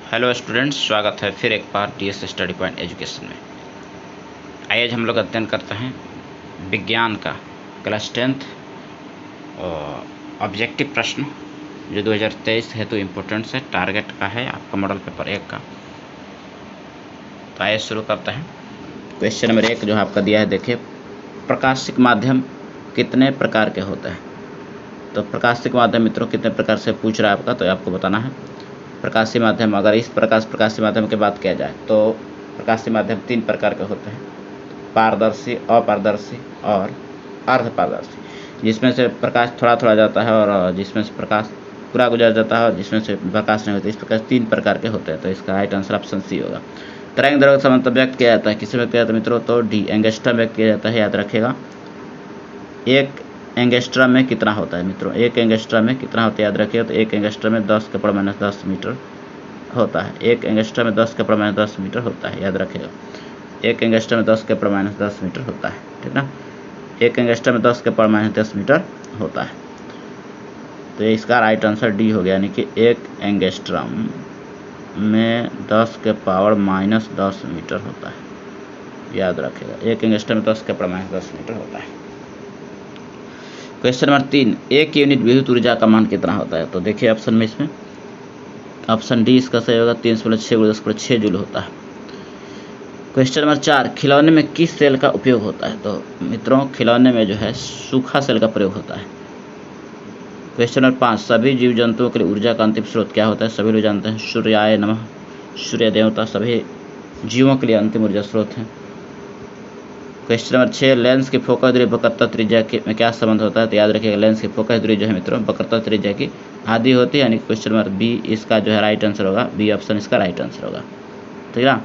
Hello students, स्वागत है फिर एक बार टीएस स्टडी पॉइंट एजुकेशन में। आइए हम लोग अध्ययन करते हैं विज्ञान का क्लास 10th ऑब्जेक्टिव प्रश्न जो 2023 हेतु इम्पोर्टेंट्स है, टारगेट का है आपका मॉडल पेपर 1 का। तो आइए शुरू करते हैं। क्वेश्चन नंबर 1 जो आपका दिया है, देखिए प्रकाशिक माध्यम कितने प्रकार के होते हैं। तो प्रकाशिक माध्यम मित्रों कितने प्रकार से पूछ रहा है आपका, तो आपको बताना है। प्रकाशीय माध्यम, अगर इस प्रकाशीय माध्यम की बात किया जाए तो प्रकाशीय माध्यम 3 प्रकार के होते हैं, पारदर्शी, अपारदर्शी और अर्धपारदर्शी। जिसमें से प्रकाश थोड़ा थोड़ा जाता है और जिसमें से प्रकाश पूरा गुजर जाता है और जिसमें से प्रकाश नहीं होता। इस प्रकार 3 प्रकार के होते हैं। तो इसका राइट आंसर ऑप्शन सी होगा। तरंग दैर्घ्य का समन्वय व्यक्त किया जाता है, किसी में किया जाता है मित्रों, तो डी एंगस्ट्रम व्यक्त किया जाता है। याद रखिएगा, एक एंगस्ट्रम में कितना होता है मित्रों, एक एंगस्ट्रम में कितना होता है याद रखिएगा। तो एक एंगस्ट्रम में 10⁻10 मीटर होता है। एक एंगस्ट्रम में 10⁻10 मीटर होता है, याद रखिएगा। एक एंगस्ट्रम में 10⁻10 मीटर होता है, ठीक ना। एक एंगस्ट्रम में 10⁻10 मीटर होता है। तो ये इसका राइट आंसर डी हो गया, यानी कि एक एंगस्ट्रम में 10⁻10 मीटर होता है, याद रखिएगा। एक एंगस्ट्रम में 10⁻10 मीटर होता है। क्वेश्चन नंबर 3, एक यूनिट विद्युत ऊर्जा का मान कितना होता है। तो देखिए ऑप्शन में, इसमें ऑप्शन डी इसका सही होगा। 3/6 जूल होता है। क्वेश्चन नंबर 4, खिलौने में किस सेल का उपयोग होता है। तो मित्रों खिलौने में जो है सूखा सेल का प्रयोग होता है। क्वेश्चन नंबर 5, सभी जीव जंतुओं के लिए ऊर्जा का अंतिम स्रोत क्या होता है। सभी लोग जानते हैं, सूर्याय नमः, सूर्य देवता सभी जीवों के लिए अंतिम ऊर्जा स्रोत है। क्वेश्चन नंबर 6, लेंस की फोकस दूरी वक्रता त्रिज्या में क्या संबंध होता है। तो याद रखिएगा, लेंस की फोकस दूरी जो है मित्रों वक्रता त्रिज्या की आधी होती है, यानी क्वेश्चन नंबर बी इसका जो है राइट आंसर होगा। बी ऑप्शन इसका राइट आंसर होगा, ठीक है।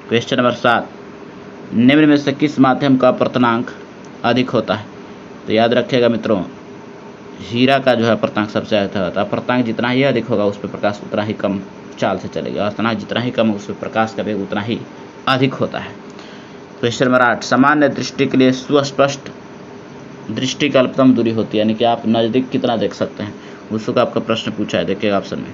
क्वेश्चन नंबर 7, निम्न में से किस माध्यम का अपवर्तनांक अधिक होता है। तो याद रखिएगा मित्रों, हीरा का जो है अपवर्तनांक सबसे अधिक होता है। अपवर्तनांक जितना ही अधिक होगा उस पर प्रकाश उतना ही कम चाल से चलेगा। अपवर्तनांक जितना ही कम उस पर प्रकाश का वेग उतना ही अधिक होता है। क्वेश्चन नंबर 8, सामान्य दृष्टि के लिए सुस्पष्ट दृष्टि की अल्पतम दूरी होती है, यानी कि आप नज़दीक कितना देख सकते हैं, उसको आपका प्रश्न पूछा है। देखिएगा ऑप्शन में,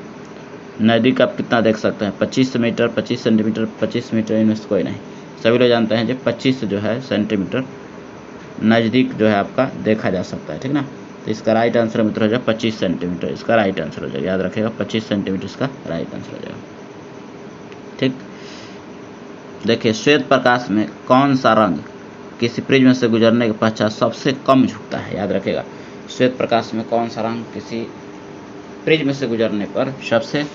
नज़दीक आप कितना देख सकते हैं, 25 मीटर, 25 सेंटीमीटर, 25 मीटर, इनमें से कोई नहीं। सभी लोग जानते हैं जो 25 जो है सेंटीमीटर नज़दीक जो है आपका देखा जा सकता है, ठीक ना। तो इसका राइट आंसर मित्र हो जाएगा 25 सेंटीमीटर, इसका राइट आंसर हो जाएगा। याद रखिएगा 25 सेंटीमीटर इसका राइट आंसर हो जाएगा, ठीक। देखिए, श्वेत प्रकाश में कौन सा रंग किसी प्रिज्म से गुजरने के पश्चात सबसे कम झुकता है। याद रखिएगा, श्वेत प्रकाश में कौन सा रंग किसी प्रिज्म से गुजरने पर सबसे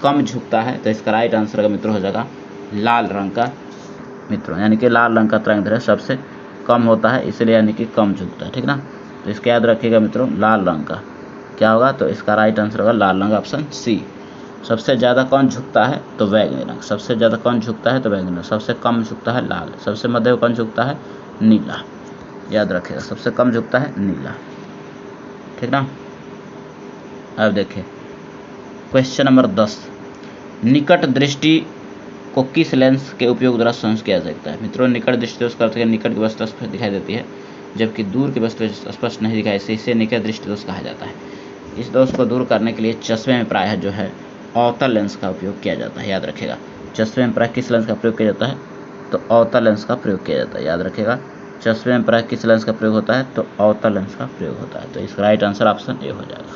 कम झुकता है। तो इसका राइट आंसर का मित्र हो जाएगा लाल रंग का मित्रों, यानी कि लाल रंग का तरंगदैर्घ्य सबसे कम होता है, इसलिए यानी कि कम झुकता है, ठीक ना। तो इसका याद रखिएगा मित्रों, लाल रंग का क्या होगा। तो इसका राइट आंसर होगा लाल रंग, ऑप्शन सी। सबसे ज़्यादा कौन झुकता है, तो बैंगनी रंग। सबसे ज़्यादा कौन झुकता है, तो बैंगनी रंग। सबसे कम झुकता है लाल। सबसे मध्य कौन झुकता है, नीला। याद रखिएगा, सबसे कम झुकता है नीला, ठीक ना। अब देखिए क्वेश्चन नंबर 10, निकट दृष्टि को किस लेंस के उपयोग द्वारा संशोधित किया जा सकता है। मित्रों निकट दृष्टि दोष करते हैं, निकट की वस्तु स्पष्ट दिखाई देती है जबकि दूर की वस्तु स्पष्ट नहीं दिखाई, इसे निकट दृष्टि दोष कहा जाता है। इस दोष को दूर करने के लिए चश्मे में प्रायः जो है अवतल लेंस का उपयोग किया जाता है। याद रखिएगा, चश्मे में प्रायः किस लेंस का प्रयोग किया जाता है, तो अवतल लेंस का प्रयोग किया जाता है। याद रखिएगा, चश्मे में प्रायः किस लेंस का प्रयोग होता है, तो अवतल लेंस का प्रयोग होता है। तो इसका राइट आंसर ऑप्शन ए हो जाएगा।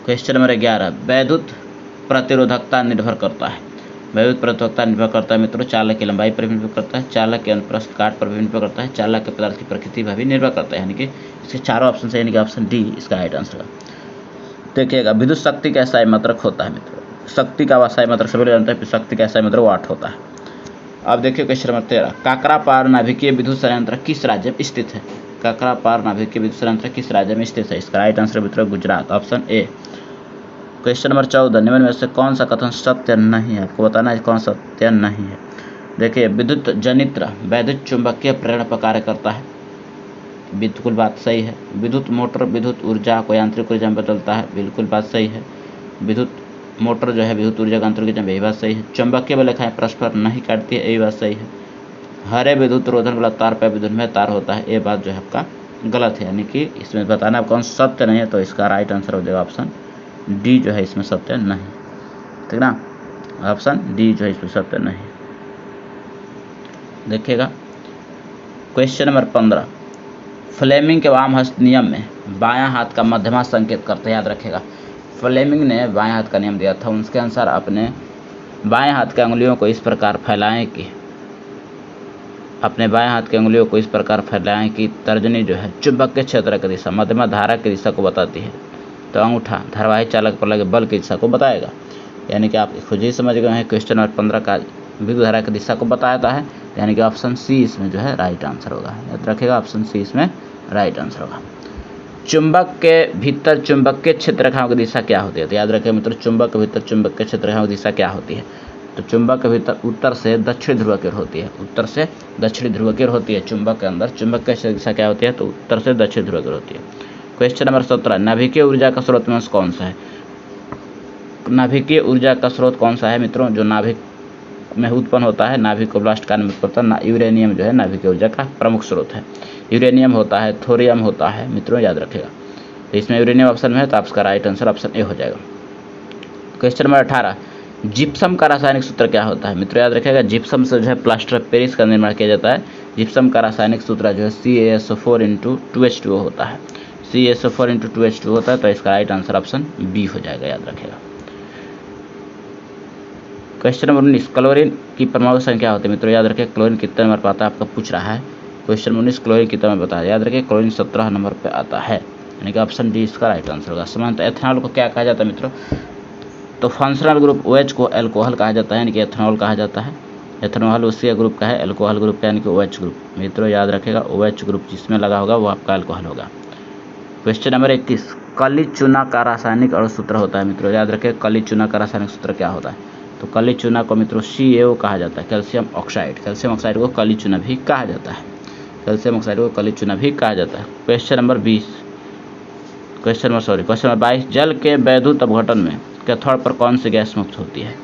क्वेश्चन नंबर 11, वैद्युत प्रतिरोधकता निर्भर करता है। वैद्युत प्रतिरोधकता निर्भर करता है मित्रों चालक की लंबाई पर निर्भर करता है, चालक के अनुप्रस्थ काट पर निर्भर करता है, चालक के पदार्थ की प्रकृति पर भी निर्भर करता है। यानी कि इसके चारों ऑप्शन से, यानी कि ऑप्शन डी इसका राइट आंसर है। देखिएगा, विद्युत शक्ति का SI मात्रक होता है मित्रों। शक्ति का SI मात्रक सभी जानते हैं, शक्ति का SI मात्रक वाट होता है। अब देखिए क्वेश्चन नंबर 13, काकरापार नाभिकीय विद्युत संयंत्र किस राज्य में स्थित है। काकरापार नाभिकीय विद्युत संयंत्र किस राज्य में स्थित है। इसका राइट आंसर मित्रों Gujarat, option A. Question number 14, निम्न में से कौन सा कथन सत्य नहीं है। आपको बताना है कौन सत्य नहीं है। देखिए, विद्युत जनित्र वैद्युत चुंबकीय प्रेरण पर कार्य करता है, बिल्कुल बात सही है। विद्युत मोटर विद्युत ऊर्जा को यांत्रिक ऊर्जा में बदलता है, बिल्कुल बात सही है। विद्युत मोटर जो है विद्युत ऊर्जा का यांत्रिक ऊर्जा में, यही बात सही है। चुंबकीय बल परस्पर नहीं काटती है, यही बात सही है। हरे विद्युत रोधन वाला तार पर विद्युतमय तार होता है, ये बात जो है आपका गलत है। यानी कि इसमें बताना कौन सत्य नहीं है। तो इसका राइट आंसर हो जाएगा ऑप्शन डी जो है इसमें सत्य नहीं, ठीक ना, ऑप्शन डी जो है इसमें सत्य नहीं। देखिएगा क्वेश्चन नंबर 15, फ्लेमिंग के वाम हस्त नियम में बायां हाथ का मध्यमा संकेत करते, याद रखेगा फ्लेमिंग ने बाएं हाथ का नियम दिया था, उसके अनुसार अपने बाएं हाथ की अंगुलियों को इस प्रकार फैलाएं कि तर्जनी जो है चुंबक के क्षेत्र की दिशा मध्यमा धारा की दिशा को बताती है, तो अंगूठा धारावाही चालक पर लगे बल की दिशा को बताएगा। यानी कि आप खुद ही समझ गए हैं, क्वेश्चन नंबर 15 का विद्युत धारा की दिशा को बताता है, यानी कि ऑप्शन सी इसमें जो है राइट आंसर होगा। याद रखिएगा ऑप्शन सी इसमें राइट आंसर होगा। चुंबक के भीतर चुंबकीय क्षेत्र रेखाओं की दिशा क्या होती है, तो याद रखिए मित्रों चुंबक के भीतर चुंबकीय क्षेत्र रेखाओं की दिशा क्या होती है, तो चुंबक के भीतर उत्तर से दक्षिण ध्रुव की ओर होती है, उत्तर से दक्षिणी ध्रुव की ओर होती है। चुंबक के अंदर चुंबक की दिशा क्या होती है, तो उत्तर से दक्षिण ध्रुव की ओर होती है। क्वेश्चन नंबर 17, नाभिकीय ऊर्जा का स्रोत में कौन सा है, नाभिकीय ऊर्जा का स्रोत कौन सा है मित्रों, जो नाभिक में उत्पन्न होता है, नाभिक को ब्लास्ट करने में उत्पन्न होता है, यूरेनियम जो है नाभिकीय ऊर्जा का प्रमुख स्रोत है। यूरेनियम होता है, थोरियम होता है मित्रों, याद रखेगा। तो इसमें यूरेनियम ऑप्शन में है, तो आपका राइट आंसर ऑप्शन ए हो जाएगा। क्वेश्चन नंबर 18, जिप्सम का रासायनिक सूत्र क्या होता है मित्रों, याद रखेगा जिप्सम से जो है प्लास्टर ऑफ पेरिस का निर्माण किया जाता है। जिप्सम का रासायनिक सूत्र जो है CaSO4 होता है, CaSO4 होता है, तो इसका राइट आंसर ऑप्शन बी हो जाएगा, याद रखेगा। क्वेश्चन नंबर 19, क्लोरीन की परमाणु संख्या होती है मित्रों, याद रखें क्लोरीन कितने नंबर पर आता है, आपका पूछ रहा है। क्वेश्चन 19 क्लोरीन कितने नंबर पर आता है, याद रखें क्लोरीन 17 नंबर पर आता है, यानी कि ऑप्शन डी इसका राइट आंसर होगा। समानतः एथेनॉल को क्या कहा जाता है मित्रों, तो फंक्शनल ग्रुप OH को एल्कोहल कहा जाता है, यानी कि एथेनॉल कहा जाता है। एथेनॉल उसी ग्रुप का है, एल्कोहल ग्रुप का यानी कि OH ग्रुप मित्रों, याद रखेगा OH ग्रुप जिसमें लगा होगा वो आपका एल्कोहल होगा। क्वेश्चन नंबर 21, कली चूना का रासायनिक अणु सूत्र होता है मित्रों, याद रखें कली चूना का रासायनिक सूत्र क्या होता है, तो कली चूना को मित्रों CaO कहा जाता है, कैल्शियम ऑक्साइड को कली चूना भी कहा जाता है, क्वेश्चन नंबर 22, जल के वैद्युत अपघटन में कैथोड पर कौन सी गैस मुक्त होती है,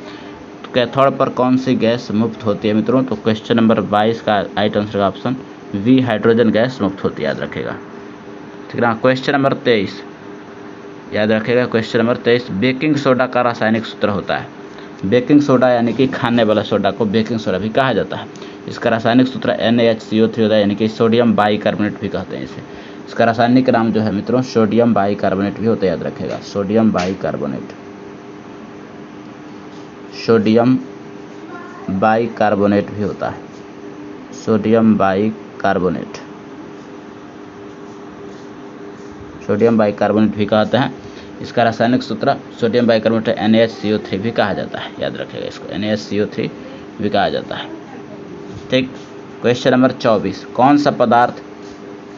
तो कैथोड पर कौन सी गैस मुक्त होती है मित्रों, तो क्वेश्चन नंबर 22 का राइट आंसर का ऑप्शन बी हाइड्रोजन गैस मुक्त होती है, याद रखेगा, ठीक है। क्वेश्चन नंबर 23, याद रखेगा क्वेश्चन नंबर 23, बेकिंग सोडा का रासायनिक सूत्र होता है। बेकिंग सोडा यानी कि खाने वाला सोडा को बेकिंग सोडा भी कहा जाता है। इसका रासायनिक सूत्र NaHCO3 होता है, यानी कि सोडियम बाइकार्बोनेट भी कहते हैं इसे। इसका रासायनिक नाम जो है मित्रों सोडियम बाइकार्बोनेट भी होता है, याद रखेगा सोडियम बाइकार्बोनेट भी होता है, सोडियम बाइकार्बोनेट भी कहते हैं। इसका रासायनिक सूत्र सोडियम बाइकार्बोनेट NaHCO3 भी कहा जाता है, याद रखेगा इसको NaHCO3 भी कहा जाता है, ठीक। क्वेश्चन नंबर 24, कौन सा पदार्थ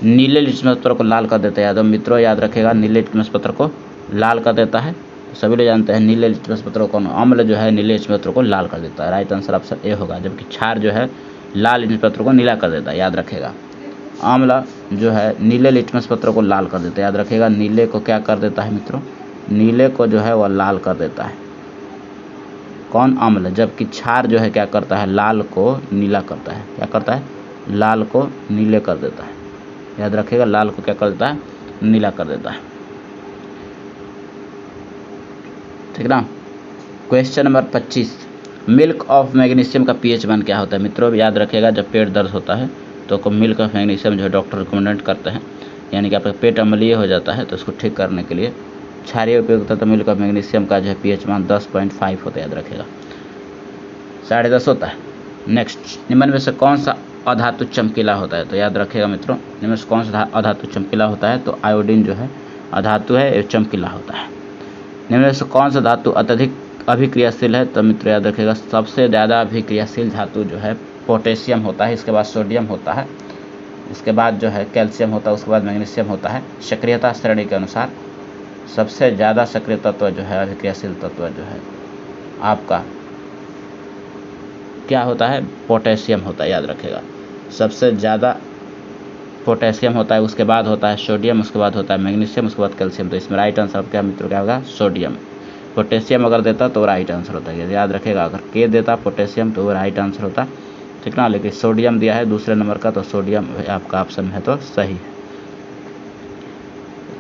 नीले लिटमस पत्र को लाल कर देता है, याद मित्रों, याद रखेगा नीले लिटमस पत्र को लाल कर देता है, सभी लोग जानते हैं नीले लिटमस पत्र को, अम्ल जो है नीले लिटमस पत्र को लाल कर देता है, राइट आंसर ऑप्शन ए होगा। जबकि क्षार जो है लाल लिटमस पत्र को नीला कर देता है, याद रखेगा। अम्ल जो है नीले लिटमस पत्र को लाल कर देता है, याद रखेगा नीले को क्या कर देता है मित्रों, नीले को जो है वह लाल कर देता है, कौन, अम्ल। जबकि क्षार जो है क्या करता है, लाल को नीला करता है, क्या करता है, लाल को नीले कर देता है, याद रखेगा लाल को क्या कर देता है, नीला कर देता है, ठीक ना। Question number 25, milk of magnesium का pH मान क्या होता है मित्रों, याद रखेगा जब पेट दर्द होता है तो मिल्क ऑफ मैग्नीशियम जो है डॉक्टर रिकमेंड करते हैं, यानी कि आपका पेट अम्लीय हो जाता है तो उसको ठीक करने के लिए क्षारीय उपयोग होता है, तो मिल्क ऑफ मैग्नीशियम का जो है pH मान 10.5 होता है, याद रखेगा 10.5 होता है। नेक्स्ट, निम्न में से कौन सा अधातु चमकीला होता है, तो याद रखेगा मित्रों निम्न में से कौन सा अधातु चमकीला होता है, तो आयोडीन जो है अधातु है, ये चमकीला होता है। निम्न में से कौन सा धातु अत्यधिक अभिक्रियाशील है, तो मित्र याद रखेगा सबसे ज़्यादा अभिक्रियाशील धातु जो है पोटेशियम होता है, इसके बाद सोडियम होता है, इसके बाद जो है कैल्शियम होता है, उसके बाद मैग्नीशियम होता है। सक्रियता श्रेणी के अनुसार सबसे ज़्यादा सक्रिय तत्व जो है अभिक्रियाशील तत्व जो है आपका क्या होता है, पोटेशियम होता है, याद रखेगा सबसे ज़्यादा पोटेशियम होता है, उसके बाद होता है सोडियम, उसके बाद होता है मैग्नीशियम, उसके बाद कैल्शियम। तो इसमें राइट आंसर क्या मित्रों क्या होगा, सोडियम। पोटेशियम अगर देता तो राइट आंसर होता है, याद रखेगा अगर के देता पोटेशियम तो वो राइट आंसर होता, ठीक ना। लेकिन सोडियम दिया है दूसरे नंबर का, तो सोडियम आपका ऑप्शन है तो सही है।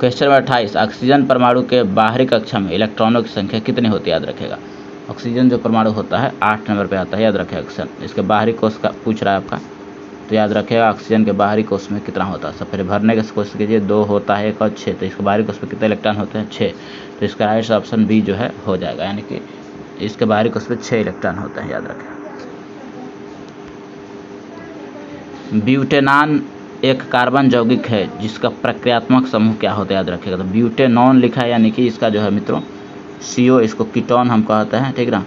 क्वेश्चन नंबर 28, ऑक्सीजन परमाणु के बाहरी कक्षा में इलेक्ट्रॉनों की संख्या कितनी होती है, याद रखेगा। ऑक्सीजन जो परमाणु होता है 8 नंबर पे आता है, याद रखेगा ऑक्सीजन। इसके बाहरी कोष का पूछ रहा है आपका, तो याद रखेगा ऑक्सीजन के बाहरी कोष में कितना होता है। सब पहले भरने का कोशिश कीजिए, 2 होता है 1 और 6, तो इसके बाहरी कोष में कितने इलेक्ट्रॉन होते हैं 6, तो इसका राइट ऑप्शन बी जो है हो जाएगा, यानी कि इसके बाहरी कोष में 6 इलेक्ट्रॉन होते हैं, याद रखेगा। ब्यूटेनॉन एक कार्बन यौगिक है जिसका प्रक्रियात्मक समूह क्या होता है, याद रखेगा। तो ब्यूटेनॉन लिखा है, यानी कि इसका जो है मित्रों CO, इसको कीटोन हम कहते हैं, ठीक ना,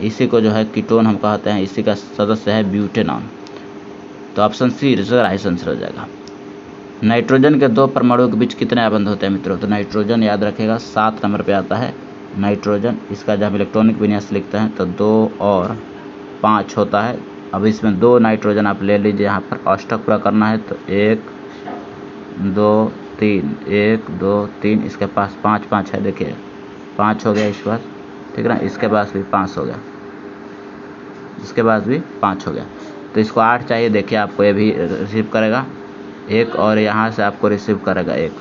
इसी को जो है कीटोन हम कहते हैं, इसी का सदस्य है ब्यूटेनॉन। तो ऑप्शन सी राइट आंसर हो जाएगा। नाइट्रोजन के 2 परमाणुओं के बीच कितने आबंध होते हैं मित्रों, तो नाइट्रोजन याद रखेगा 7 नंबर पे आता है नाइट्रोजन। इसका जब इलेक्ट्रॉनिक विन्यास लिखते हैं तो 2 और 5 होता है। अब इसमें 2 नाइट्रोजन आप ले लीजिए, यहाँ पर अष्टक पूरा करना है तो 1 2 3 1 2 3, इसके पास 5 5 है, देखिए 5 हो गया इस बार, ठीक है ना, इसके पास भी 5 हो गया, इसके पास भी 5 हो गया, तो इसको 8 चाहिए। देखिए आपको ये भी रिसीव करेगा 1 और यहाँ से आपको रिसीव करेगा 1,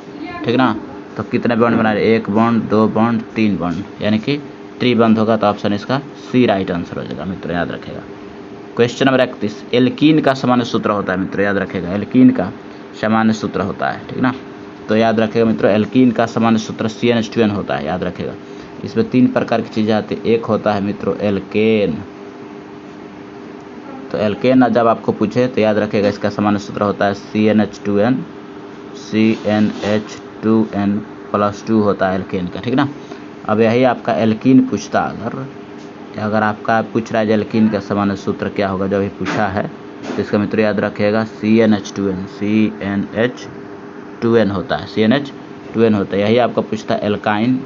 ठीक ना। तो कितने बॉन्ड बना रहे, 1 बॉन्ड 2 बॉन्ड 3 बॉन्ड, यानी कि त्रिबंध होगा, तो ऑप्शन इसका सी राइट आंसर हो जाएगा मित्रों, याद रखेगा। क्वेश्चन नंबर 31, एल्कीन का सामान्य सूत्र होता है मित्रों, याद रखेगा। एल्कीन का सामान्य सूत्र होता है, ठीक ना, तो याद रखेगा मित्रों एल्कीन का सामान्य सूत्र CN H2N होता है, याद रखेगा। इसमें 3 प्रकार की चीज़ें आती है। एक होता है मित्रों एल्केन, तो एल्केन जब आपको पूछे तो याद रखेगा इसका सामान्य सूत्र होता है CnH2n +2 होता है एल्केन का, ठीक ना। अब यही आपका एल्कीन पूछता, अगर आपका पूछ रहा है एल्कीन का सामान्य सूत्र क्या होगा, जब भी पूछा है तो इसका मित्रों याद रखेगा CnH2n होता है, CnH2n होता है। यही आपका पूछता है एल्काइन,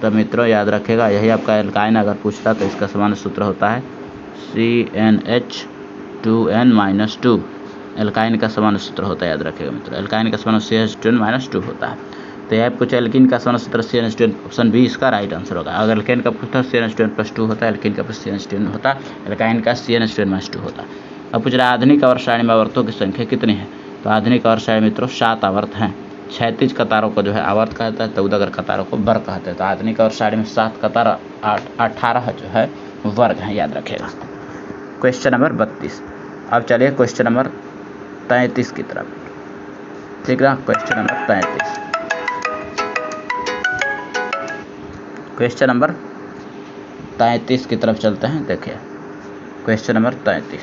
तो मित्रों याद रखेगा यही आपका एल्काइन अगर पूछता तो इसका सामान्य सूत्र होता है CnH2n-2, एल्काइन का सामान्य सूत्र होता है, याद रखेगा मित्रों। एल्काइन का सामान्य CH2n-2 होता है। तो यह कुछ एल्कीन का सामान्य सूत्र CnH2n, ऑप्शन बी इसका राइट आंसर होगा। अगर एल्केन का पूछता CnH2n+2 होता है, एल्कीन का CnH2n होता, एल्काइन का CnH2n-2 होता। अब पूछ रहा है आधुनिक आवर्त सारणी में आवर्तों की संख्या कितनी है, तो आधुनिक आवर्त सारणी मित्रों 7 आवर्त हैं। 36 कतारों को जो है आवर्त कहता है, 14 अगर कतारों को वर्ग कहते हैं। तो आधुनिक आवर्त सारणी में 7 कतार 18 जो है वर्ग हैं, याद रखेगा। क्वेश्चन नंबर 32, अब चलिए क्वेश्चन नंबर 33 की तरफ, ठीक है। क्वेश्चन नंबर 33, क्वेश्चन नंबर 33 की तरफ चलते हैं। देखिए क्वेश्चन नंबर 33,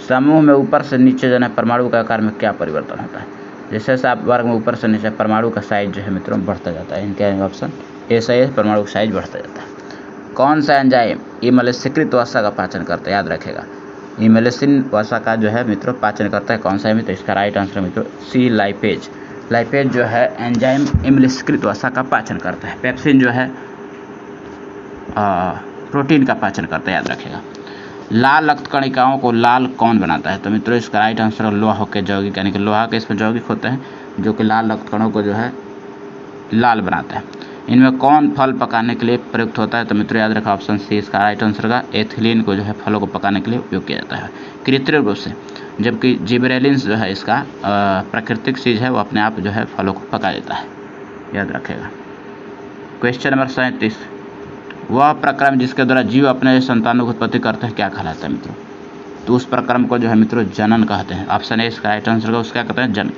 समूह में ऊपर से नीचे जाने परमाणु के आकार में क्या परिवर्तन होता है। जैसे जैसे आप वर्ग में ऊपर से नीचे परमाणु का साइज जो है मित्रों बढ़ता जाता है। इनके ऑप्शन ए सही है, परमाणु का साइज बढ़ता जाता है। कौन सा एंजाइम इमलेसिकृत वसा का पाचन करता है, याद रखेगा। इमलेसिन वसा का जो है मित्रों पाचन करता है, कौन सा है, तो इसका राइट आंसर मित्रों सी लाइपेज। लाइपेज जो है एंजाइम इमलेसिकृत वसा का पाचन करता है। पेप्सिन जो है प्रोटीन का पाचन करता है, याद रखेगा। लाल रक्त कणिकाओं को लाल कौन बनाता है, तो मित्रों इसका राइट आंसर लोहा के यौगिक, यानी कि लोहा के इसमें यौगिक होते हैं जो कि लाल रक्त कणों को जो है लाल बनाता है। इनमें कौन फल पकाने के लिए प्रयुक्त होता है, तो मित्रों याद रखा ऑप्शन सी इसका राइट आंसर का। एथिलीन को जो है फलों को पकाने के लिए उपयोग किया जाता है कृत्रिम रूप से, जबकि जिबरेलिन्स जो है इसका प्राकृतिक चीज़ है, वो अपने आप जो है फलों को पका देता है, याद रखेगा। क्वेश्चन नंबर 37, वह प्रक्रम जिसके द्वारा जीव अपने संतानों की उत्पत्ति करते हैं क्या कहलाता है मित्रों, तो उस प्रक्रम को जो है मित्रों जनन कहते हैं। ऑप्शन ए इसका राइट आंसर का, उसका कहते हैं जनन।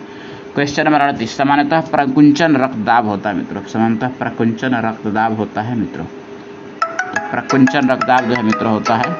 क्वेश्चन नंबर 38, सामान्यतः प्रकुंचन रक्तदाब होता है मित्रों, सामान्यतः प्रकुंचन रक्तदाब होता है मित्रों। तो प्रकुंचन रक्तदाब जो है मित्रों होता है